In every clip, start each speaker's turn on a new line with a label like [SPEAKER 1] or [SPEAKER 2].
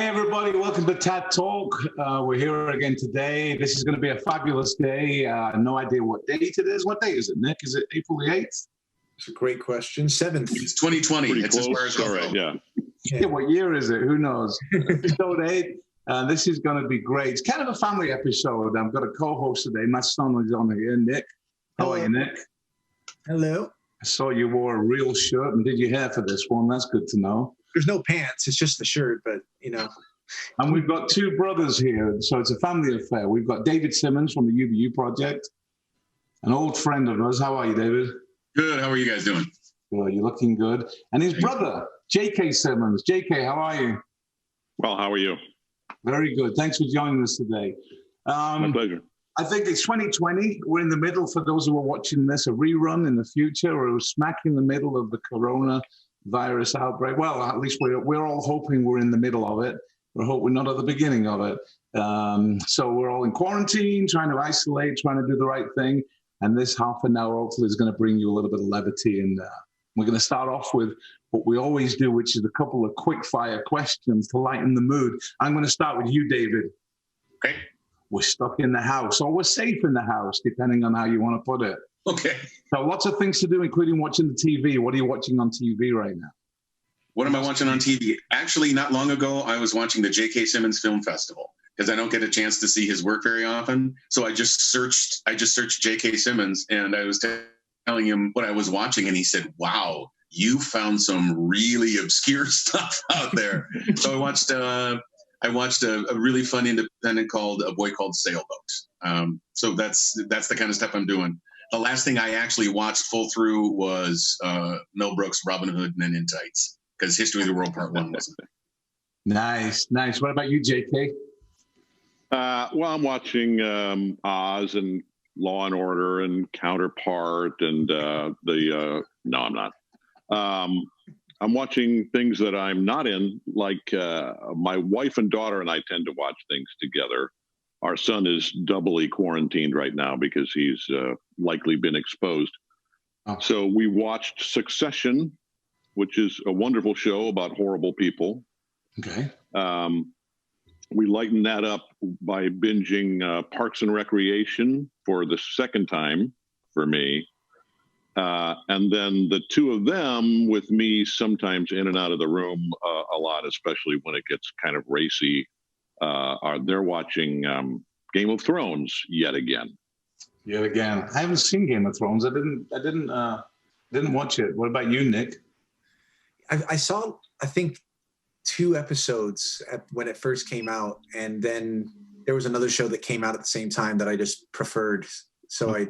[SPEAKER 1] Hi, everybody. Welcome to TAD Talk. We're here again today. This is going to be a fabulous day. No idea what date it is. What date is it, Nick? Is it April the 8th?
[SPEAKER 2] It's a great question. 7th.
[SPEAKER 3] It's 2020.
[SPEAKER 4] Pretty
[SPEAKER 3] it's
[SPEAKER 4] close. All right, yeah.
[SPEAKER 1] Yeah, what year is it? Who knows? Episode 8. This is going to be great. It's kind of a family episode. I've got a co-host today. My son is on here, Nick. How are you, Nick?
[SPEAKER 2] Hello.
[SPEAKER 1] I saw you wore a real shirt and did your hair for this one. That's good to know.
[SPEAKER 2] There's no pants. It's just the shirt, but, you know.
[SPEAKER 1] And we've got two brothers here, so it's a family affair. We've got David Simmons from the UBU Project, an old friend of ours. How are you, David?
[SPEAKER 3] Good. How are you guys doing?
[SPEAKER 1] Good. You're looking good. And his brother, J.K. Simmons. J.K., how are you?
[SPEAKER 4] Well, how are you?
[SPEAKER 1] Very good. Thanks for joining us today.
[SPEAKER 4] My pleasure.
[SPEAKER 1] I think it's 2020. We're in the middle, for those who are watching this, a rerun in the future, or smack in the middle of the coronavirus outbreak. Well, at least we're all hoping we're in the middle of it. We hope we're not at the beginning of it. So we're all in quarantine, trying to isolate, trying to do the right thing. And this half an hour hopefully is going to bring you a little bit of levity. And we're going to start off with what we always do, which is a couple of quick fire questions to lighten the mood. I'm going to start with you, David.
[SPEAKER 3] Okay.
[SPEAKER 1] We're stuck in the house, or we're safe in the house, depending on how you want to put it.
[SPEAKER 3] Okay.
[SPEAKER 1] So lots of things to do, including watching the TV. What are you watching on TV right now?
[SPEAKER 3] What am I watching on TV? Actually, not long ago, I was watching the J.K. Simmons Film Festival because I don't get a chance to see his work very often. So I just searched J.K. Simmons, and I was telling him what I was watching, and he said, "Wow, you found some really obscure stuff out there." So I watched a really fun independent called A Boy Called Sailboat. So that's the kind of stuff I'm doing. The last thing I actually watched full through was Mel Brooks' Robin Hood Men in Tights, because History of the World Part 1 wasn't there.
[SPEAKER 1] Nice. What about you, JK?
[SPEAKER 4] Well, I'm watching Oz and Law and Order and Counterpart and no, I'm not. I'm watching things that I'm not in, like my wife and daughter and I tend to watch things together. Our son is doubly quarantined right now because he's likely been exposed. Oh. So we watched Succession, which is a wonderful show about horrible people.
[SPEAKER 1] Okay.
[SPEAKER 4] We lightened that up by binging Parks and Recreation for the second time for me. And then the two of them with me sometimes in and out of the room a lot, especially when it gets kind of racy. They're watching Game of Thrones yet again.
[SPEAKER 1] Yet again. I haven't seen Game of Thrones. I didn't watch it. What about you, Nick?
[SPEAKER 2] I saw, I think, 2 episodes when it first came out, and then there was another show that came out at the same time that I just preferred, so I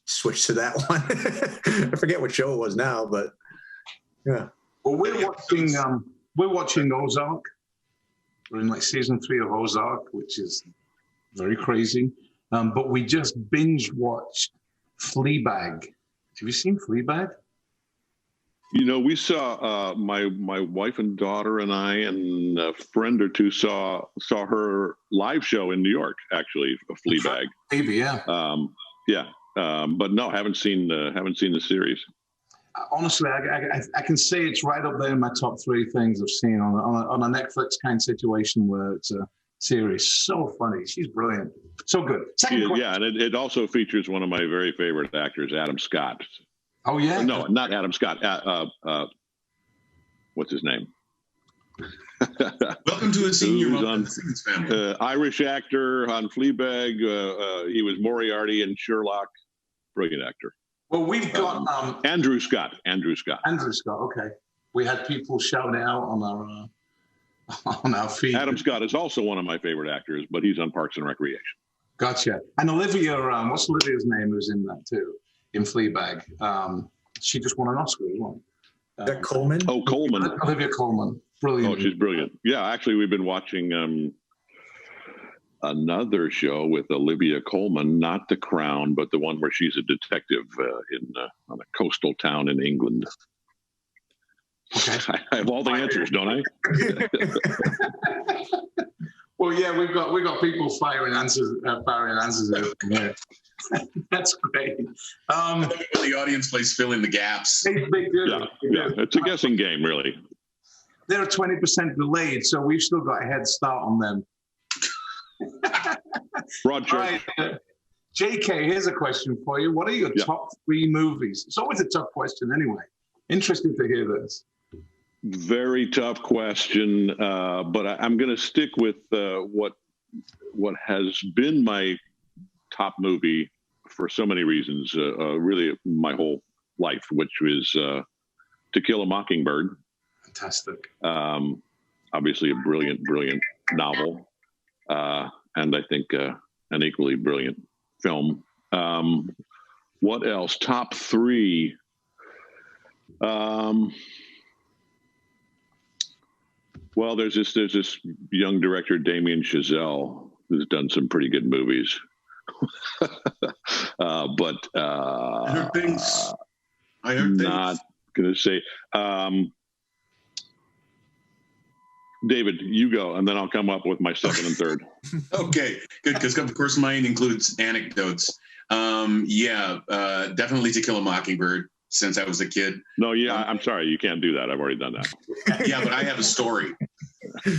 [SPEAKER 2] switched to that one. I forget what show it was now, but yeah.
[SPEAKER 1] Well, we're watching Ozark. We're in like season 3 of Ozark, which is very crazy. But we just binge watched Fleabag. Have you seen Fleabag?
[SPEAKER 4] You know, we saw my wife and daughter and I and a friend or two saw her live show in New York, actually, Fleabag.
[SPEAKER 1] Maybe, yeah.
[SPEAKER 4] But no, haven't seen the series.
[SPEAKER 1] Honestly, I can say it's right up there in my top 3 things I've seen on a Netflix kind of situation where it's a series. So funny. She's brilliant. So good.
[SPEAKER 4] Yeah, and it also features one of my very favorite actors, Adam Scott.
[SPEAKER 1] Oh, yeah?
[SPEAKER 4] No, not Adam Scott. What's his name?
[SPEAKER 3] Welcome to a senior Simmons family.
[SPEAKER 4] Irish actor on Fleabag. He was Moriarty in Sherlock. Brilliant actor.
[SPEAKER 1] Well, we've got
[SPEAKER 4] Andrew Scott.
[SPEAKER 1] Okay. We had people shouting out on our feed.
[SPEAKER 4] Adam Scott is also one of my favorite actors, but he's on Parks and Recreation.
[SPEAKER 1] Gotcha. And Olivia, what's Olivia's name? Who's in that too? In Fleabag. She just won an Oscar as well.
[SPEAKER 2] That Coleman?
[SPEAKER 4] Oh, Coleman.
[SPEAKER 1] Olivia Coleman. Brilliant.
[SPEAKER 4] Oh, she's brilliant. Yeah, actually, we've been watching another show with Olivia Coleman, not The Crown, but the one where she's a detective on a coastal town in England.
[SPEAKER 1] Okay.
[SPEAKER 4] I have all the answers, don't I?
[SPEAKER 1] Well, yeah, we've got people firing answers out here. That's great.
[SPEAKER 3] The audience plays fill in the gaps.
[SPEAKER 1] They do.
[SPEAKER 4] Yeah, it's a guessing game, really.
[SPEAKER 1] they're 20% delayed, so we've still got a head start on them.
[SPEAKER 4] Roger.
[SPEAKER 1] All right, JK, here's a question for you. What are your top 3 movies? It's always a tough question anyway. Interesting to hear this.
[SPEAKER 4] Very tough question, but I'm going to stick with what has been my top movie for so many reasons, really my whole life, which is To Kill a Mockingbird.
[SPEAKER 1] Fantastic.
[SPEAKER 4] Obviously a brilliant novel, and I think an equally brilliant film. What else? Top 3. Well, there's this young director, Damien Chazelle, who's done some pretty good movies. But
[SPEAKER 3] I heard things.
[SPEAKER 4] Not going to say. David, you go, and then I'll come up with my second and third.
[SPEAKER 3] Okay, good, because of course mine includes anecdotes. Definitely To Kill a Mockingbird, since I was a kid.
[SPEAKER 4] No, I'm sorry, you can't do that. I've already done that.
[SPEAKER 3] Yeah, but I have a story.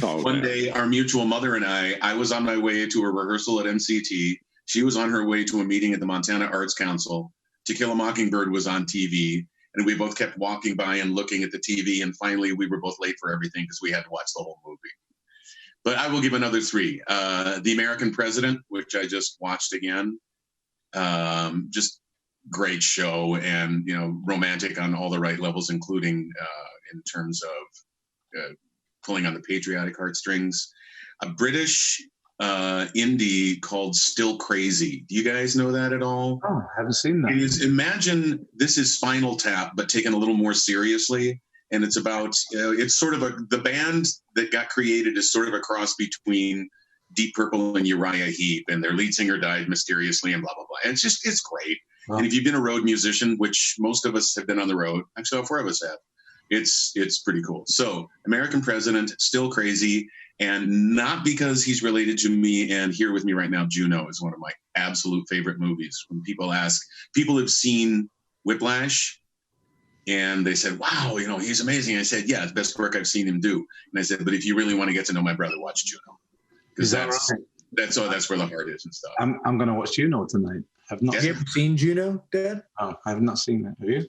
[SPEAKER 4] Oh,
[SPEAKER 3] One day, our mutual mother and I was on my way to a rehearsal at MCT. She was on her way to a meeting at the Montana Arts Council. To Kill a Mockingbird was on TV. And we both kept walking by and looking at the TV. And finally, we were both late for everything because we had to watch the whole movie. But I will give another 3. The American President, which I just watched again. Just great show, and, you know, romantic on all the right levels, including in terms of pulling on the patriotic heartstrings. A British indie called Still Crazy. Do you guys know that at all?
[SPEAKER 1] Oh, I haven't seen that.
[SPEAKER 3] Imagine this is Spinal Tap, but taken a little more seriously. And it's about, it's sort of the band that got created is sort of a cross between Deep Purple and Uriah Heep, and their lead singer died mysteriously and blah, blah, blah. And it's great. Wow. And if you've been a road musician, which most of us have been on the road, actually all 4 of us have, it's pretty cool. So American President, Still Crazy, and not because he's related to me and here with me right now, Juno is one of my absolute favorite movies. When people ask, people have seen Whiplash, and they said, wow, you know, he's amazing. I said, yeah, it's the best work I've seen him do. And I said, but if you really want to get to know my brother, watch Juno. Because that's where the heart is and stuff.
[SPEAKER 1] I'm going to watch Juno tonight. Have not.
[SPEAKER 2] Have you ever seen Juno, Dad?
[SPEAKER 1] Oh, I have not seen that. Have you?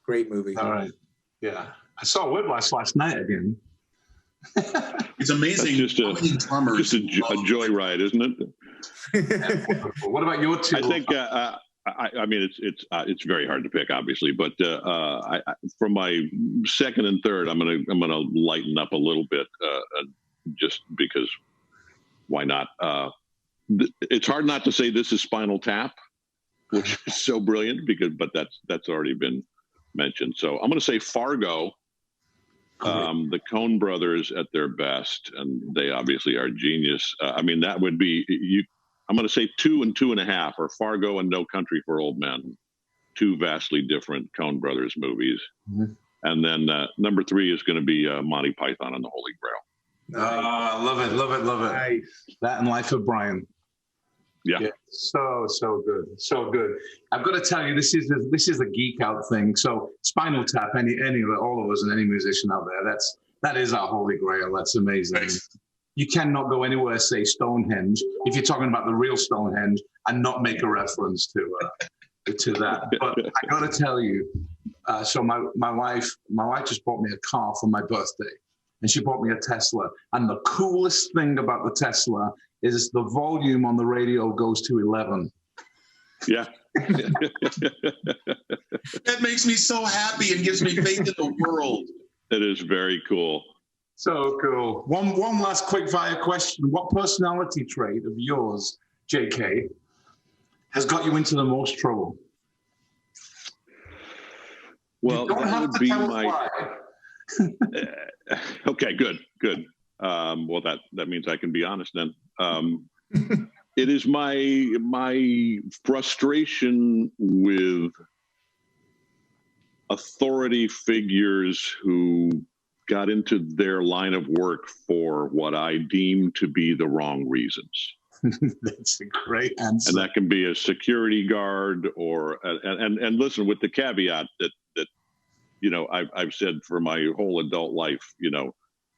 [SPEAKER 2] Great movie.
[SPEAKER 1] All right. Yeah. I saw Whiplash last night again.
[SPEAKER 3] It's amazing.
[SPEAKER 4] That's just a joyride, isn't it?
[SPEAKER 1] What about your 2?
[SPEAKER 4] I think I mean it's very hard to pick, obviously, but for my second and third, I'm gonna lighten up a little bit, just because why not? It's hard not to say this is Spinal Tap, which is so brilliant but that's already been mentioned. So I'm gonna say Fargo. The Coen brothers at their best, and they obviously are genius. I mean, that would be I'm going to say 2 and 2.5, or Fargo and No Country for Old Men, 2 vastly different Coen brothers movies. Mm-hmm. And then number 3 is going to be Monty Python and the Holy Grail.
[SPEAKER 1] Love it. Nice. That and Life of Brian.
[SPEAKER 4] Yeah.
[SPEAKER 1] So good. I've got to tell you, this is a geek out thing. So Spinal Tap, all of us and any musician out there, that is our holy grail. That's amazing. Right. You cannot go anywhere, say Stonehenge, if you're talking about the real Stonehenge, and not make a reference to that. But I got to tell you, so my wife just bought me a car for my birthday, and she bought me a Tesla. And the coolest thing about the Tesla is the volume on the radio goes to 11.
[SPEAKER 4] Yeah.
[SPEAKER 3] That makes me so happy and gives me faith in the world.
[SPEAKER 4] It is very cool.
[SPEAKER 1] So cool. One last quick fire question. What personality trait of yours, JK, has got you into the most trouble?
[SPEAKER 4] Well, that would be my... Okay, good. Well, that means I can be honest then. It is my frustration with authority figures who got into their line of work for what I deem to be the wrong reasons.
[SPEAKER 1] That's a great answer.
[SPEAKER 4] And that can be a security guard and listen, with the caveat that I've said for my whole adult life,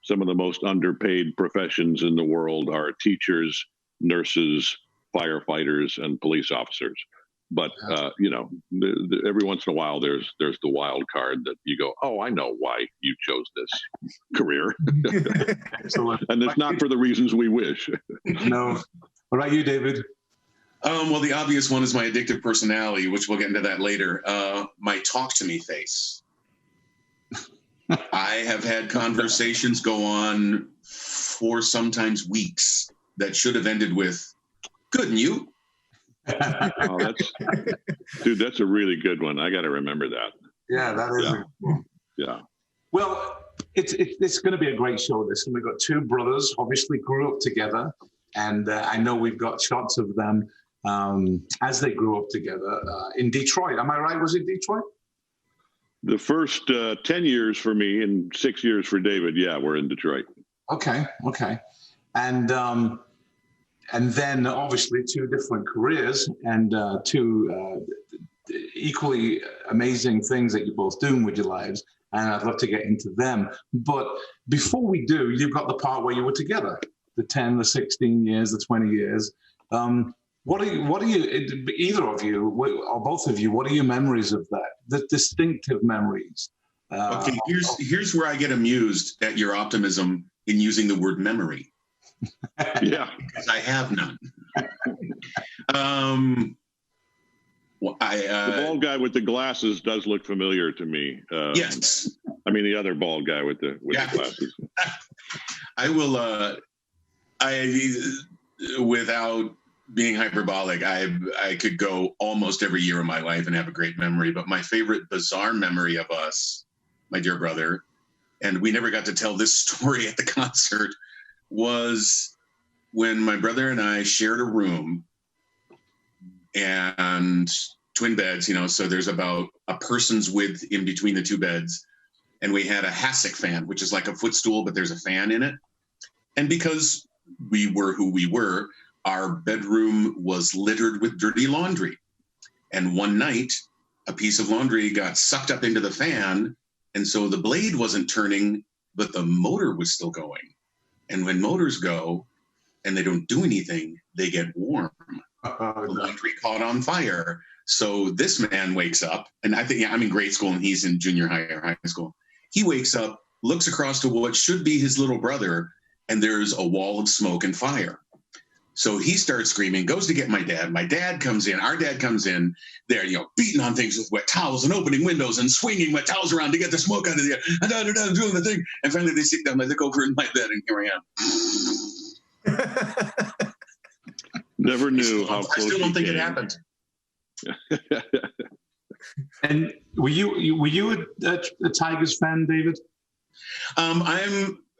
[SPEAKER 4] some of the most underpaid professions in the world are teachers, nurses, firefighters, and police officers. But every once in a while, there's the wild card that you go, oh, I know why you chose this career, and it's not for the reasons we wish.
[SPEAKER 1] No. What about you, David?
[SPEAKER 3] Well, the obvious one is my addictive personality, which we'll get into that later. My talk to me face. I have had conversations go on for sometimes weeks that should have ended with, good, and you?
[SPEAKER 4] Oh, that's a really good one. I got to remember that.
[SPEAKER 1] Yeah, that is.
[SPEAKER 4] Yeah.
[SPEAKER 1] Well, it's going to be a great show, this. And we've got two brothers, obviously grew up together. And I know we've got shots of them as they grew up together in Detroit. Am I right? Was it Detroit?
[SPEAKER 4] The first 10 years for me and 6 years for David, we're in Detroit.
[SPEAKER 1] Okay. And then obviously two different careers and two equally amazing things that you're both doing with your lives. And I'd love to get into them. But before we do, you've got the part where you were together, the 10, the 16 years, the 20 years. What are you, either of you or both of you, what are your memories of that? The distinctive memories?
[SPEAKER 3] Okay, here's where I get amused at your optimism in using the word memory.
[SPEAKER 4] Yeah,
[SPEAKER 3] because I have none.
[SPEAKER 4] The bald guy with the glasses does look familiar to me.
[SPEAKER 3] Yes,
[SPEAKER 4] I mean the other bald guy with the glasses.
[SPEAKER 3] I will. Without being hyperbolic, I could go almost every year of my life and have a great memory. But my favorite bizarre memory of us, my dear brother, and we never got to tell this story at the concert, was when my brother and I shared a room and twin beds, so there's about a person's width in between the two beds. And we had a hassock fan, which is like a footstool, but there's a fan in it. And because we were who we were, our bedroom was littered with dirty laundry. And one night, a piece of laundry got sucked up into the fan. And so the blade wasn't turning, but the motor was still going. And when motors go and they don't do anything, they get warm. The laundry caught on fire. So this man wakes up, and I think I'm in grade school and he's in junior high or high school. He wakes up, looks across to what should be his little brother, and there's a wall of smoke and fire. So he starts screaming, goes to get my dad. My dad comes in. Our dad comes in. They're, beating on things with wet towels and opening windows and swinging wet towels around to get the smoke out of the air. And doing the thing. And finally they sit down. I look over in my bed, and here I am.
[SPEAKER 4] Never knew how close.
[SPEAKER 3] I still don't think it happened.
[SPEAKER 1] And were you a Tigers fan, David?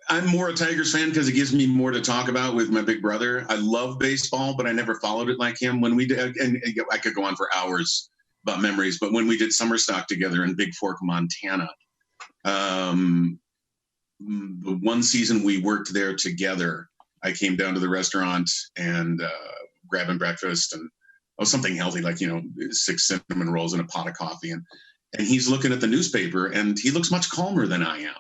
[SPEAKER 3] I'm more a Tigers fan because it gives me more to talk about with my big brother. I love baseball, but I never followed it like him. When we did, and I could go on for hours about memories, but when we did summer stock together in Big Fork, Montana, the one season we worked there together, I came down to the restaurant and grabbing breakfast and something healthy, like 6 cinnamon rolls and a pot of coffee, and he's looking at the newspaper, and he looks much calmer than I am.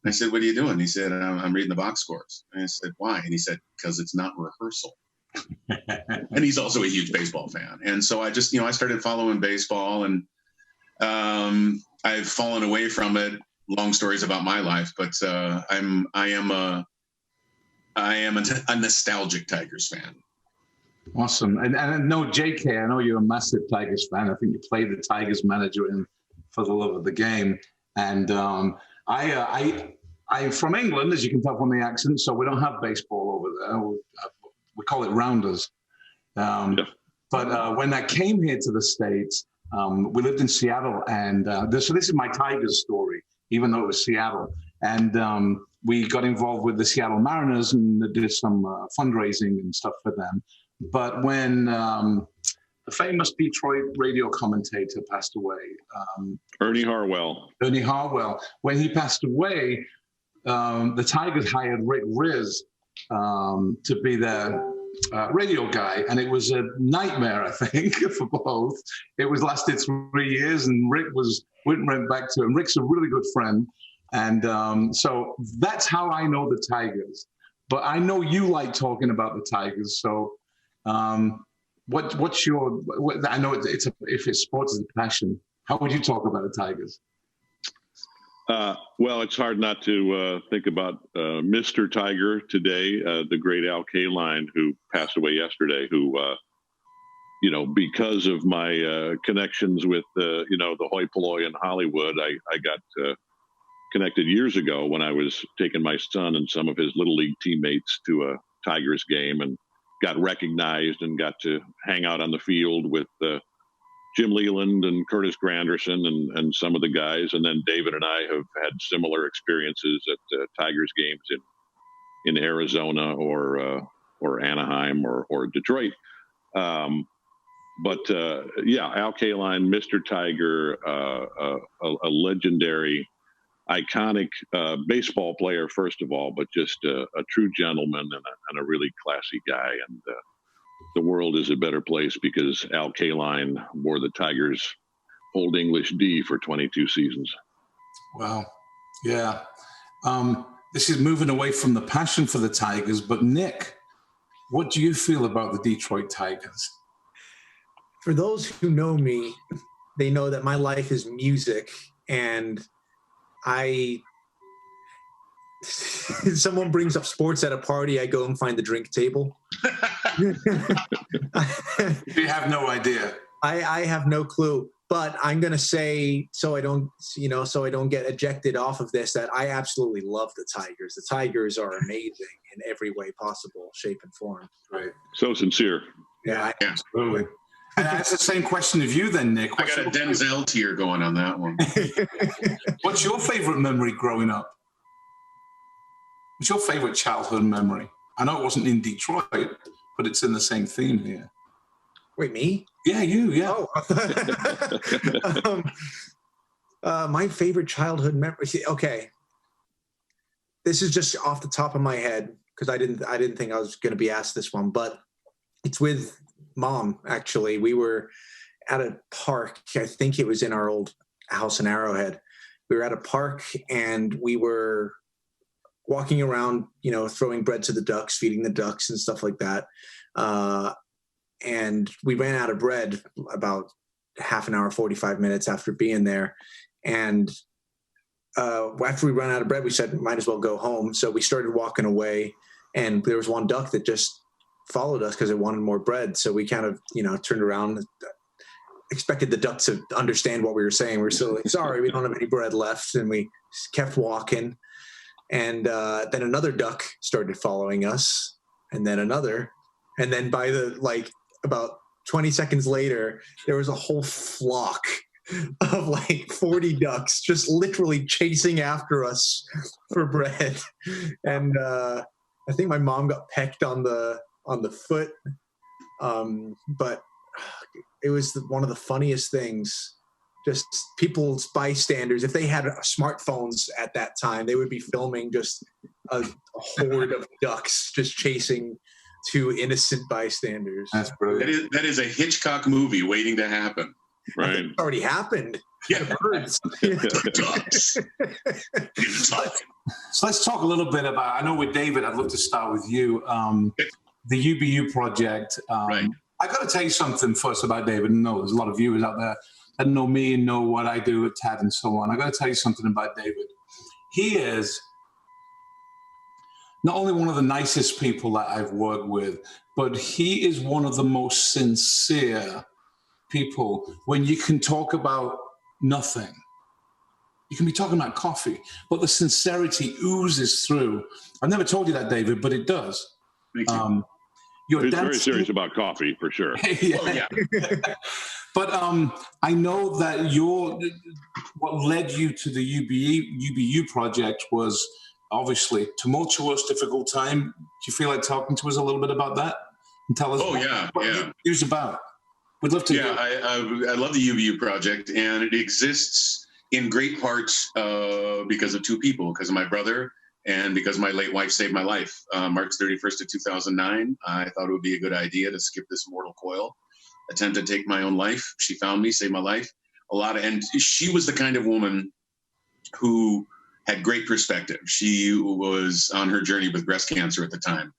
[SPEAKER 3] I said, "What are you doing?" He said, "I'm reading the box scores." And I said, "Why?" And he said, "Because it's not rehearsal." And he's also a huge baseball fan, and so I just I started following baseball, and I've fallen away from it. Long stories about my life, but I am a nostalgic Tigers fan.
[SPEAKER 1] Awesome. And I know, JK, I know you're a massive Tigers fan. I think you played the Tigers manager in For the Love of the Game. And I'm from England, as you can tell from the accent, so we don't have baseball over there. We call it rounders. But when I came here to the States, we lived in Seattle. And so this is my Tigers story, even though it was Seattle. And we got involved with the Seattle Mariners and did some fundraising and stuff for them. But when the famous Detroit radio commentator passed away,
[SPEAKER 4] Ernie Harwell,
[SPEAKER 1] when he passed away, the Tigers hired Rick Riz to be their radio guy, and it was a nightmare, I think, for both. It was lasted 3 years, and Rick went back to him. Rick's a really good friend, and so that's how I know the Tigers. But I know you like talking about the Tigers, so what's your? I know if it's sports is a passion, how would you talk about the Tigers?
[SPEAKER 4] Well, it's hard not to think about Mr. Tiger today, the great Al Kaline, who passed away yesterday, who, because of my connections with, the hoi polloi in Hollywood, I got connected years ago when I was taking my son and some of his Little League teammates to a Tigers game and got recognized and got to hang out on the field with Jim Leland and Curtis Granderson and some of the guys. And then David and I have had similar experiences at Tigers games in Arizona or Anaheim or Detroit. But Al Kaline, Mr. Tiger, a legendary, iconic baseball player, first of all, but just a true gentleman and a really classy guy. And the world is a better place because Al Kaline wore the Tigers' Old English D for 22 seasons.
[SPEAKER 1] Wow. Yeah. This is moving away from the passion for the Tigers, but Nick, what do you feel about the Detroit Tigers?
[SPEAKER 2] For those who know me, they know that my life is music, and someone brings up sports at a party, I go and find the drink table.
[SPEAKER 1] You have no idea.
[SPEAKER 2] I have no clue, but I'm going to say, so I don't get ejected off of this, that I absolutely love the Tigers. The Tigers are amazing in every way possible, shape and form.
[SPEAKER 1] Right.
[SPEAKER 4] So sincere.
[SPEAKER 2] Yeah.
[SPEAKER 1] Absolutely. And that's the same question of you then, Nick.
[SPEAKER 3] I got a Denzel tier going on that one.
[SPEAKER 1] What's your favorite memory growing up? What's your favorite childhood memory? I know it wasn't in Detroit, but it's in the same theme here.
[SPEAKER 2] Wait, me?
[SPEAKER 1] Yeah, you, yeah.
[SPEAKER 2] Oh. My favorite childhood memory. Okay. This is just off the top of my head because I didn't think I was going to be asked this one, but it's with Mom, actually. We were at a park. I think it was in our old house in Arrowhead. We were at a park and we were walking around, throwing bread to the ducks, feeding the ducks and stuff like that. And we ran out of bread about half an hour, 45 minutes after being there. And after we ran out of bread, we said, might as well go home. So we started walking away, and there was one duck that just followed us because it wanted more bread. So we kind of, turned around, expected the duck to understand what we were saying. We were still like, sorry, we don't have any bread left. And we kept walking. And then another duck started following us, and then another. And then by about 20 seconds later, there was a whole flock of 40 ducks just literally chasing after us for bread. And I think my mom got pecked on the foot. But it was one of the funniest things. Just people's bystanders, if they had smartphones at that time, they would be filming just a horde of ducks just chasing two innocent bystanders.
[SPEAKER 1] That's brilliant.
[SPEAKER 3] That is a Hitchcock movie waiting to happen.
[SPEAKER 4] Right.
[SPEAKER 2] It already happened.
[SPEAKER 3] Yeah.
[SPEAKER 1] Ducks. So let's talk a little bit about, I know with David, I'd love to start with you. The UBU project.
[SPEAKER 3] Right.
[SPEAKER 1] I got to tell you something first about David. No, there's a lot of viewers out there that know me and know what I do at TAD and so on. I got to tell you something about David. He is not only one of the nicest people that I've worked with, but he is one of the most sincere people. When you can talk about nothing, you can be talking about coffee, but the sincerity oozes through. I've never told you that, David, but it does.
[SPEAKER 3] Thank you.
[SPEAKER 4] He's very serious about coffee, for sure.
[SPEAKER 1] Yeah.
[SPEAKER 3] Oh, yeah.
[SPEAKER 1] But I know that what led you to the UBU project was obviously tumultuous, difficult time. Do you feel like talking to us a little bit about that and tell us what UBU's about? We'd love to.
[SPEAKER 3] Yeah, I love the UBU project, and it exists in great part because of two people, because of my brother And because my late wife saved my life, March 31st of 2009, I thought it would be a good idea to skip this mortal coil, attempt to take my own life. She found me, saved my life. And she was the kind of woman who had great perspective. She was on her journey with breast cancer at the time.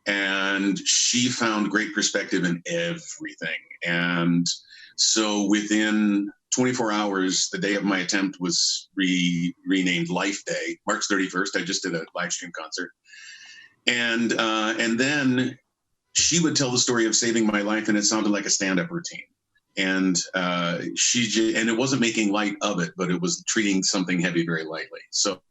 [SPEAKER 3] And she found great perspective in everything. And so within 24 hours, the day of my attempt was renamed Life Day, March 31st. I just did a live stream concert. And then she would tell the story of saving my life, and it sounded like a stand-up routine. And and it wasn't making light of it, but it was treating something heavy very lightly. So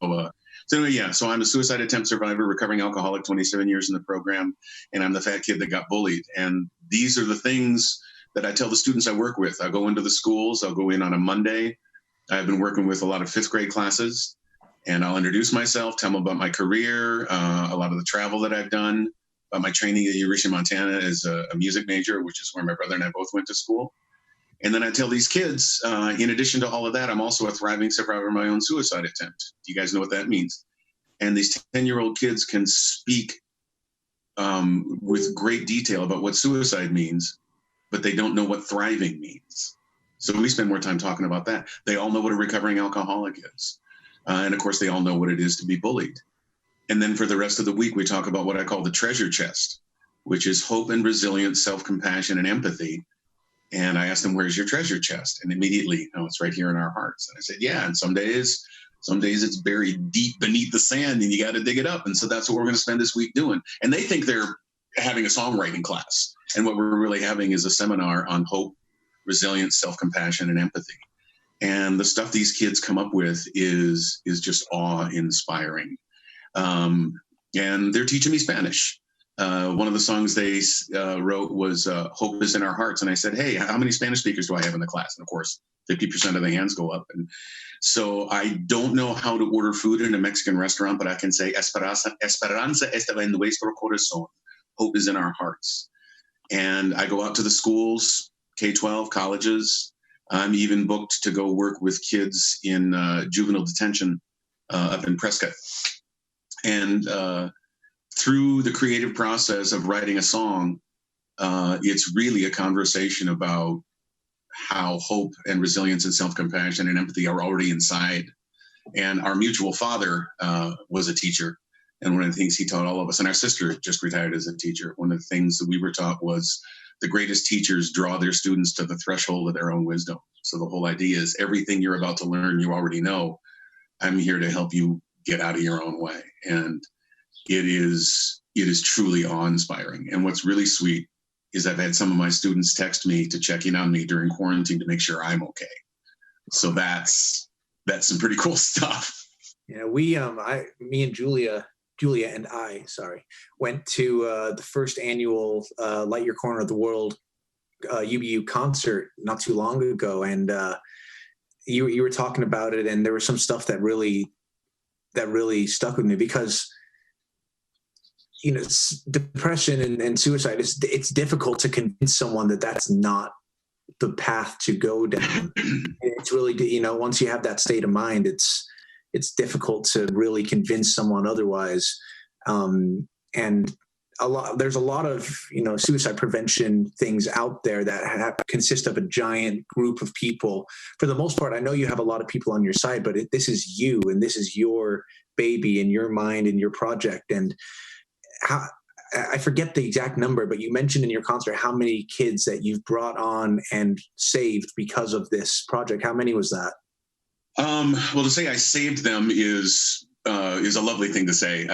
[SPEAKER 3] anyway, yeah. So I'm a suicide attempt survivor, recovering alcoholic, 27 years in the program, and I'm the fat kid that got bullied. And these are the things that I tell the students I work with. I'll go into the schools. I'll go in on a Monday. I've been working with a lot of 5th grade classes, and I'll introduce myself, tell them about my career, a lot of the travel that I've done, about my training at University of Montana as a music major, which is where my brother and I both went to school. And then I tell these kids, in addition to all of that, I'm also a thriving survivor of my own suicide attempt. Do you guys know what that means? And these 10-year-old kids can speak with great detail about what suicide means, but they don't know what thriving means. So we spend more time talking about that. They all know what a recovering alcoholic is. And of course, they all know what it is to be bullied. And then for the rest of the week, we talk about what I call the treasure chest, which is hope and resilience, self-compassion, and empathy. And I asked them, where's your treasure chest? And immediately, oh, it's right here in our hearts. And I said, yeah. And some days it's buried deep beneath the sand and you got to dig it up. And so that's what we're going to spend this week doing. And they think they're having a songwriting class. And what we're really having is a seminar on hope, resilience, self-compassion, and empathy. And the stuff these kids come up with is just awe-inspiring. And they're teaching me Spanish. One of the songs they wrote was Hope is in Our Hearts. And I said, hey, how many Spanish speakers do I have in the class? And of course, 50% of the hands go up. And so I don't know how to order food in a Mexican restaurant, but I can say, Esperanza está en nuestro corazón. Hope is in our hearts. And I go out to the schools, K-12, colleges. I'm even booked to go work with kids in juvenile detention up in Prescott. And through the creative process of writing a song, it's really a conversation about how hope and resilience and self-compassion and empathy are already inside. And our mutual father was a teacher. And one of the things he taught all of us, and our sister just retired as a teacher, one of the things that we were taught was the greatest teachers draw their students to the threshold of their own wisdom. So the whole idea is everything you're about to learn, you already know. I'm here to help you get out of your own way. And it is truly awe-inspiring. And what's really sweet is I've had some of my students text me to check in on me during quarantine to make sure I'm okay. So that's some pretty cool stuff.
[SPEAKER 2] Yeah, me and Julia and I, went to the first annual Light Your Corner of the World UBU concert not too long ago, and you were talking about it, and there was some stuff that really stuck with me because depression and suicide it's difficult to convince someone that that's not the path to go down. It's really once you have that state of mind, it's difficult to really convince someone otherwise. And there's a lot of, suicide prevention things out there that consist of a giant group of people. For the most part, I know you have a lot of people on your side, but this is you, and this is your baby and your mind and your project. And I forget the exact number, but you mentioned in your concert how many kids that you've brought on and saved because of this project. How many was that?
[SPEAKER 3] Well, to say I saved them is a lovely thing to say.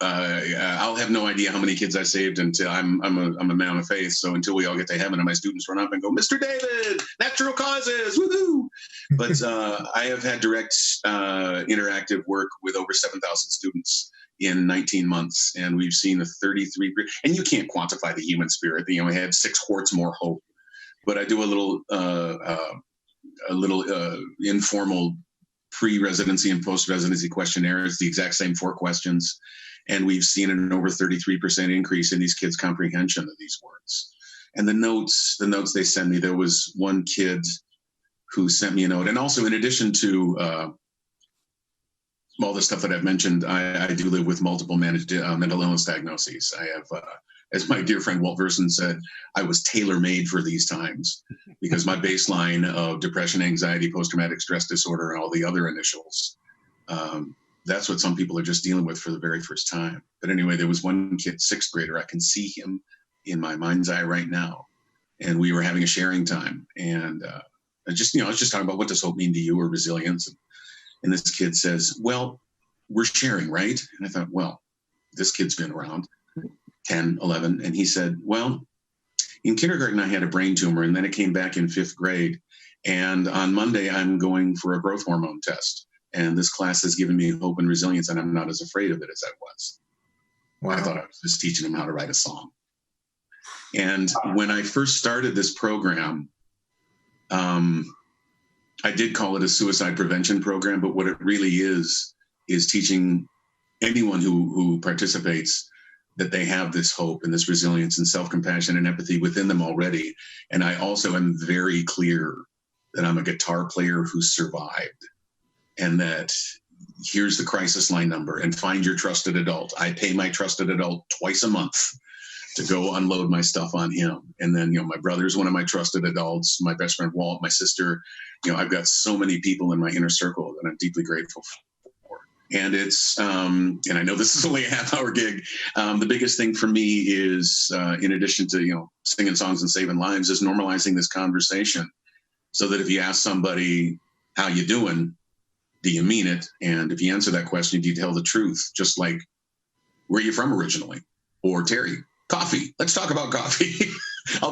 [SPEAKER 3] I'll have no idea how many kids I saved until I'm a man of faith. So until we all get to heaven and my students run up and go, Mr. David, natural causes, woohoo! But I have had direct interactive work with over 7,000 students in 19 months, and we've seen a 33. And you can't quantify the human spirit. I have 6 quarts more hope. But I do a little informal pre-residency and post-residency questionnaire. It's the exact same 4 questions. And we've seen an over 33% increase in these kids' comprehension of these words. And the notes they send me, there was one kid who sent me a note. And also in addition to all the stuff that I've mentioned, I do live with multiple managed mental illness diagnoses. I have, as my dear friend Walt Verson said, I was tailor-made for these times because my baseline of depression, anxiety, post-traumatic stress disorder, and all the other initials, that's what some people are just dealing with for the very first time. But anyway, there was one kid, 6th grader, I can see him in my mind's eye right now. And we were having a sharing time. And I was just talking about, what does hope mean to you, or resilience? And this kid says, well, we're sharing, right? And I thought, well, this kid's been around 10, 11. And he said, well, in kindergarten, I had a brain tumor, and then it came back in 5th grade. And on Monday, I'm going for a growth hormone test. And this class has given me hope and resilience, and I'm not as afraid of it as I was. Wow. I thought I was just teaching him how to write a song. And when I first started this program, I did call it a suicide prevention program, but what it really is teaching anyone who participates that they have this hope and this resilience and self-compassion and empathy within them already. And I also am very clear that I'm a guitar player who survived, and that here's the crisis line number, and find your trusted adult. I pay my trusted adult twice a month to go unload my stuff on him. And then, my brother's one of my trusted adults, my best friend Walt, my sister. I've got so many people in my inner circle that I'm deeply grateful for. And it's, and I know this is only a half-hour gig. The biggest thing for me is, in addition to, singing songs and saving lives, is normalizing this conversation, so that if you ask somebody, how you doing, do you mean it? And if you answer that question, do you tell the truth? Just like, where are you from originally? Or Terry, coffee. Let's talk about coffee. I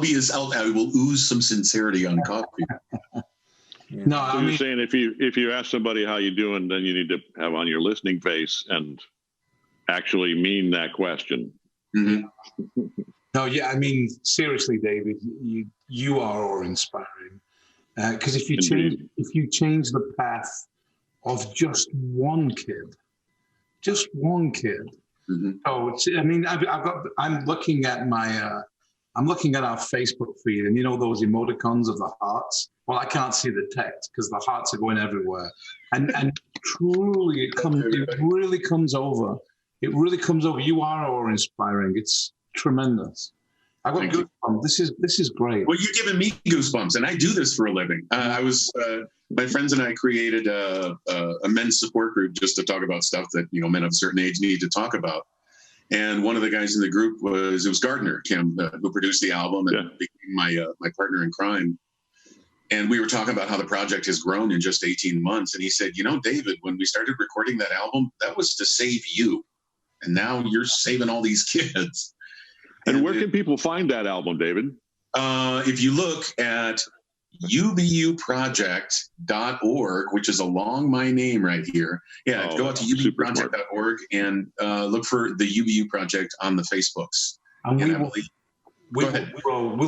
[SPEAKER 3] will ooze some sincerity on coffee.
[SPEAKER 4] No, so you're saying if you ask somebody how you doing, then you need to have on your listening face and actually mean that question.
[SPEAKER 1] Mm-hmm. No, yeah, seriously, David, you are awe-inspiring. Because if you change the path of just one kid. Mm-hmm. Oh, I'm looking at I'm looking at our Facebook feed, and those emoticons of the hearts. Well, I can't see the text because the hearts are going everywhere, and truly, it really comes over. It really comes over. You are awe-inspiring. It's tremendous. I got goosebumps. This is great.
[SPEAKER 3] Well, you're giving me goosebumps, and I do this for a living. My friends and I created a men's support group just to talk about stuff that men of a certain age need to talk about. And one of the guys in the group was Gardner, Kim, who produced the album and became my partner in crime. And we were talking about how the project has grown in just 18 months. And he said, David, when we started recording that album, that was to save you, and now you're saving all these kids.
[SPEAKER 4] And where can people find that album, David?
[SPEAKER 3] If you look at ubuproject.org, which is along my name right here. Yeah, go out to ubuproject.org and look for the UBU Project on the Facebooks.
[SPEAKER 1] And we'll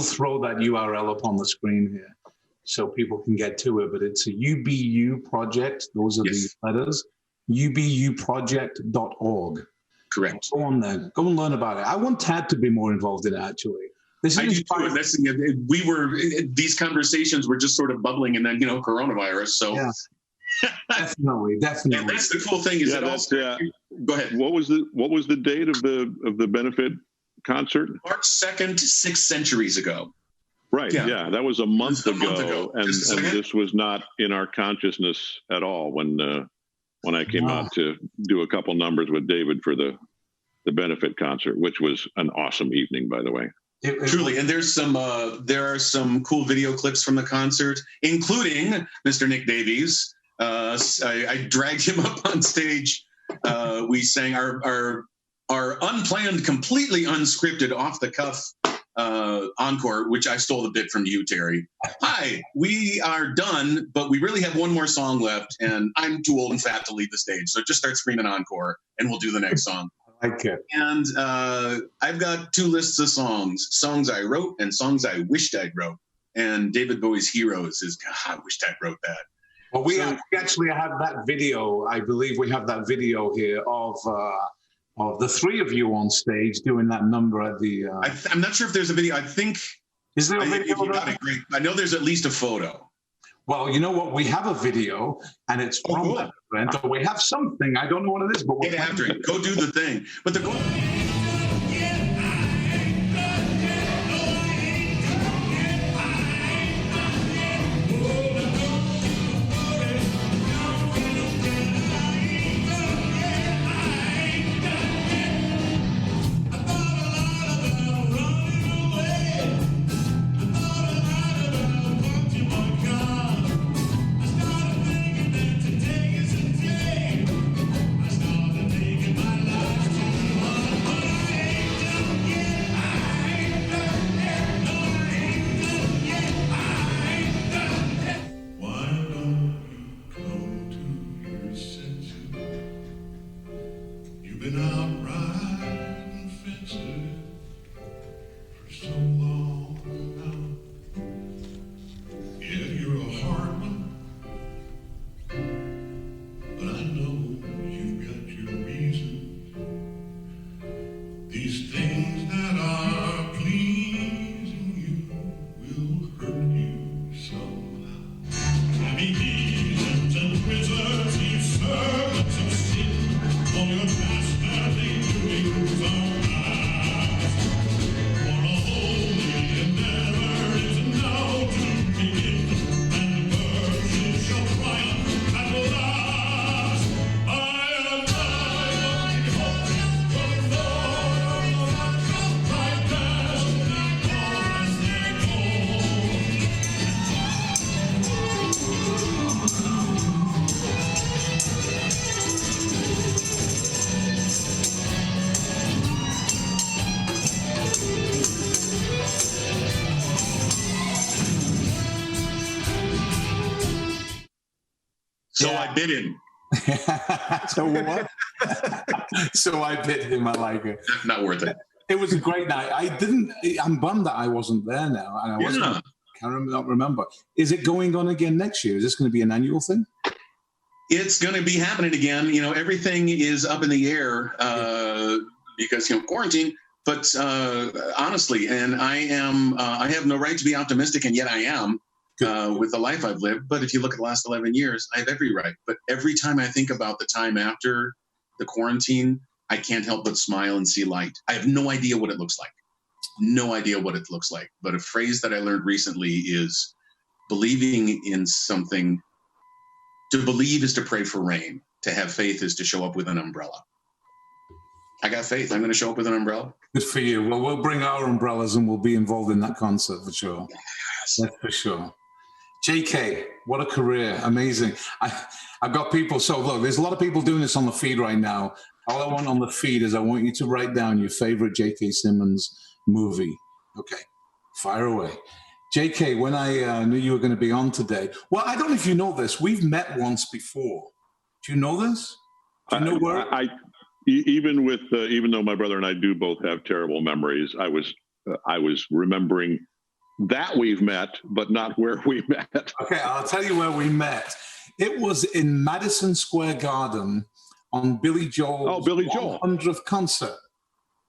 [SPEAKER 1] throw that URL up on the screen here so people can get to it. But it's a UBU Project. Those are the letters. ubuproject.org.
[SPEAKER 3] Correct.
[SPEAKER 1] Go on there. Go and learn about it. I want Tad to be more involved in it, actually.
[SPEAKER 3] These conversations were just sort of bubbling, and then coronavirus. So
[SPEAKER 1] yeah. definitely.
[SPEAKER 3] And that's the cool thing is go ahead.
[SPEAKER 4] What was the date of the benefit concert?
[SPEAKER 3] March 2nd, 6 centuries ago.
[SPEAKER 4] Right. Yeah, that was a month ago, and this was not in our consciousness at all when I came out to do a couple numbers with David for the benefit concert, which was an awesome evening, by the way.
[SPEAKER 3] Truly, and there are some cool video clips from the concert, including Mr. Nick Davies. I dragged him up on stage. We sang our unplanned, completely unscripted, off the cuff encore, which I stole a bit from you, Terry. Hi, we are done, but we really have one more song left, and I'm too old and fat to lead the stage, so just start screaming encore, and we'll do the next song.
[SPEAKER 1] Okay.
[SPEAKER 3] And I've got 2 lists of songs I wrote and songs I wished I'd wrote. And David Bowie's Heroes is, I wished I'd wrote that.
[SPEAKER 1] Well, we actually have that video. I believe we have that video here of the 3 of you on stage doing that number at the...
[SPEAKER 3] I'm not sure if there's a video. I think...
[SPEAKER 1] Is there a video?
[SPEAKER 3] I know there's at least a photo.
[SPEAKER 1] Well, you know what? We have a video, and it's from
[SPEAKER 3] cool.
[SPEAKER 1] that event. Or we have something. I don't know what it is, but we'll
[SPEAKER 3] Get after it. Go do the thing. But the goal.
[SPEAKER 5] Been out riding fences for so long now. Yeah, you're a hard one, but I know you've got your reasons. These things that are pleasing you will hurt you somehow. I mean, demons and wizards, you servants of sin, all your past.
[SPEAKER 3] So I bid him.
[SPEAKER 1] So what? So I bid him. I like it.
[SPEAKER 3] Not worth it.
[SPEAKER 1] It was a great night. I'm bummed that I wasn't there now. And I wasn't. Not remember. Is it going on again next year? Is this going to be an annual thing?
[SPEAKER 3] It's going to be happening again. You know, everything is up in the air because, quarantine. But honestly, and I have no right to be optimistic, and yet I am. With the life I've lived. But if you look at the last 11 years, I have every right. But every time I think about the time after the quarantine, I can't help but smile and see light. I have no idea what it looks like. No idea what it looks like. But a phrase that I learned recently is believing in something. To believe is to pray for rain. To have faith is to show up with an umbrella. I got faith. I'm going to show up with an umbrella.
[SPEAKER 1] Good for you. Well, we'll bring our umbrellas and we'll be involved in that concert for sure.
[SPEAKER 3] Yes.
[SPEAKER 1] That's for sure. JK, what a career. Amazing. I've got people. So look, there's a lot of people doing this on the feed right now. All I want on the feed is I want you to write down your favorite JK Simmons movie. Okay, fire away. JK, when I knew you were going to be on today, well, I don't know if you know this. We've met once before. Do you know this? Do you know where?
[SPEAKER 4] Even though my brother and I do both have terrible memories, I was remembering that we've met, but not where we met.
[SPEAKER 1] Okay, I'll tell you where we met. It was in Madison Square Garden on Billy Joel's 100th concert.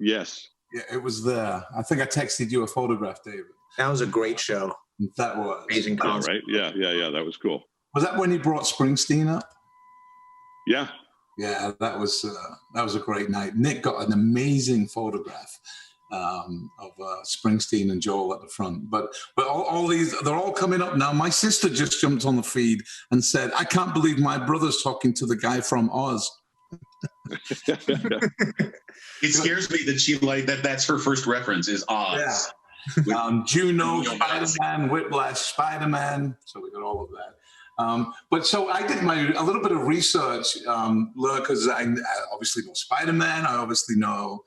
[SPEAKER 4] Yes.
[SPEAKER 1] Yeah, it was there. I think I texted you a photograph, David.
[SPEAKER 2] That was a great show.
[SPEAKER 1] That was.
[SPEAKER 2] Amazing concert.
[SPEAKER 4] Right? Yeah. That was cool.
[SPEAKER 1] Was that when he brought Springsteen up?
[SPEAKER 4] Yeah.
[SPEAKER 1] Yeah, that was a great night. Nick got an amazing photograph of Springsteen and Joel at the front. But all these, they're all coming up now. My sister just jumped on the feed and said, I can't believe my brother's talking to the guy from Oz.
[SPEAKER 3] It scares me that that's her first reference is Oz.
[SPEAKER 1] Yeah. Juno, Spider-Man, Whiplash, Spider-Man. So we got all of that. But so I did a little bit of research, because I obviously know Spider-Man. I obviously know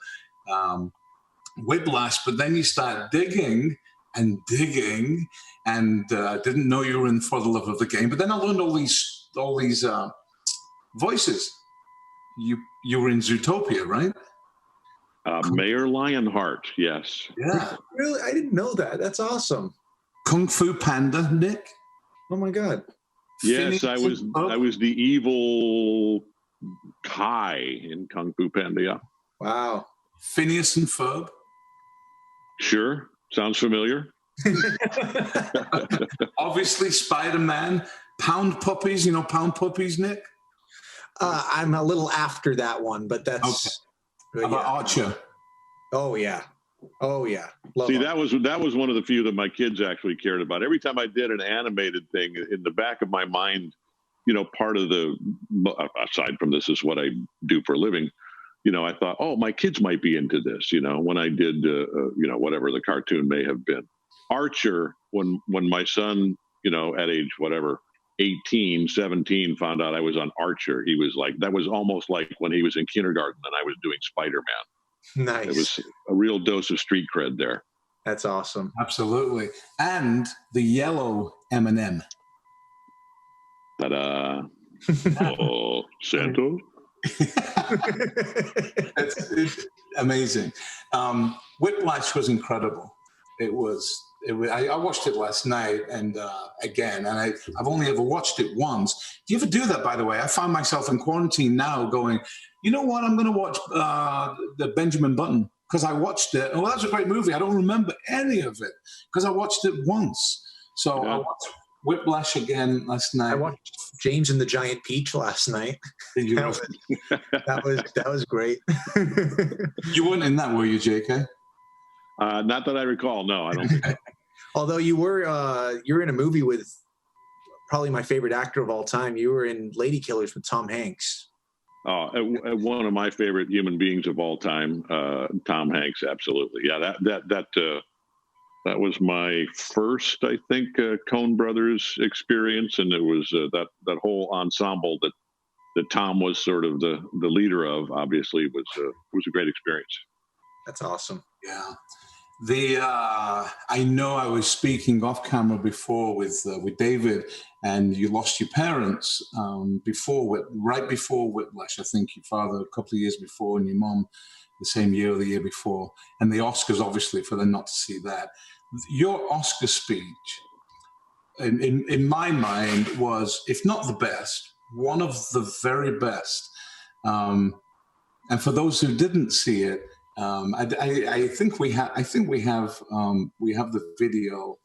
[SPEAKER 1] Whiplash, but then you start digging and didn't know you were in For the Love of the Game. But then I learned all these voices. You were in Zootopia, right?
[SPEAKER 4] Mayor Lionheart, yes.
[SPEAKER 1] Yeah.
[SPEAKER 2] Really? I didn't know that. That's awesome.
[SPEAKER 1] Kung Fu Panda, Nick.
[SPEAKER 2] Oh my God.
[SPEAKER 4] Yes, I was the evil Kai in Kung Fu Panda. Yeah.
[SPEAKER 2] Wow.
[SPEAKER 1] Phineas and Ferb.
[SPEAKER 4] Sure. Sounds familiar.
[SPEAKER 1] Obviously, Spider-Man. Pound Puppies. You know Pound Puppies, Nick?
[SPEAKER 2] I'm a little after that one, but that's
[SPEAKER 1] okay. How about Archer?
[SPEAKER 2] Oh yeah. Love
[SPEAKER 4] See,
[SPEAKER 2] Archer.
[SPEAKER 4] that was one of the few that my kids actually cared about. Every time I did an animated thing, in the back of my mind, part of the, aside from this is what I do for a living, I thought, oh, my kids might be into this, when I did, whatever the cartoon may have been. Archer, when my son, at age, 18, 17, found out I was on Archer, he was like, that was almost like when he was in kindergarten and I was doing Spider-Man.
[SPEAKER 2] Nice.
[SPEAKER 4] It was a real dose of street cred there.
[SPEAKER 2] That's awesome.
[SPEAKER 1] Absolutely. And the yellow M&M.
[SPEAKER 4] Ta-da. Oh, Santo.
[SPEAKER 1] It's amazing. Whiplash was incredible. It was. I watched it last night and again, and I've only ever watched it once. Do you ever do that, by the way? I find myself in quarantine now going, you know what? I'm going to watch the Benjamin Button because I watched it. Oh, that's a great movie. I don't remember any of it because I watched it once. So I watched Whiplash again last night.
[SPEAKER 2] I watched James and the Giant Peach last night. That was great.
[SPEAKER 1] You weren't in that, were you, JK?
[SPEAKER 4] Not that I recall. No, I don't think so.
[SPEAKER 2] Although you're in a movie with probably my favorite actor of all time. You were in Lady Killers with Tom Hanks.
[SPEAKER 4] Oh, one of my favorite human beings of all time, Tom Hanks. Absolutely, yeah. That was my first, I think, Coen Brothers experience, and it was that whole ensemble that Tom was sort of the leader of. Obviously, was a great experience.
[SPEAKER 2] That's awesome.
[SPEAKER 1] Yeah. I know I was speaking off camera before with David, and you lost your parents right before Whiplash. I think your father a couple of years before, and your mom the same year or the year before. And the Oscars, obviously, for them not to see that. Your Oscar speech, in my mind, was, if not the best, one of the very best. And for those who didn't see it, I think we have the video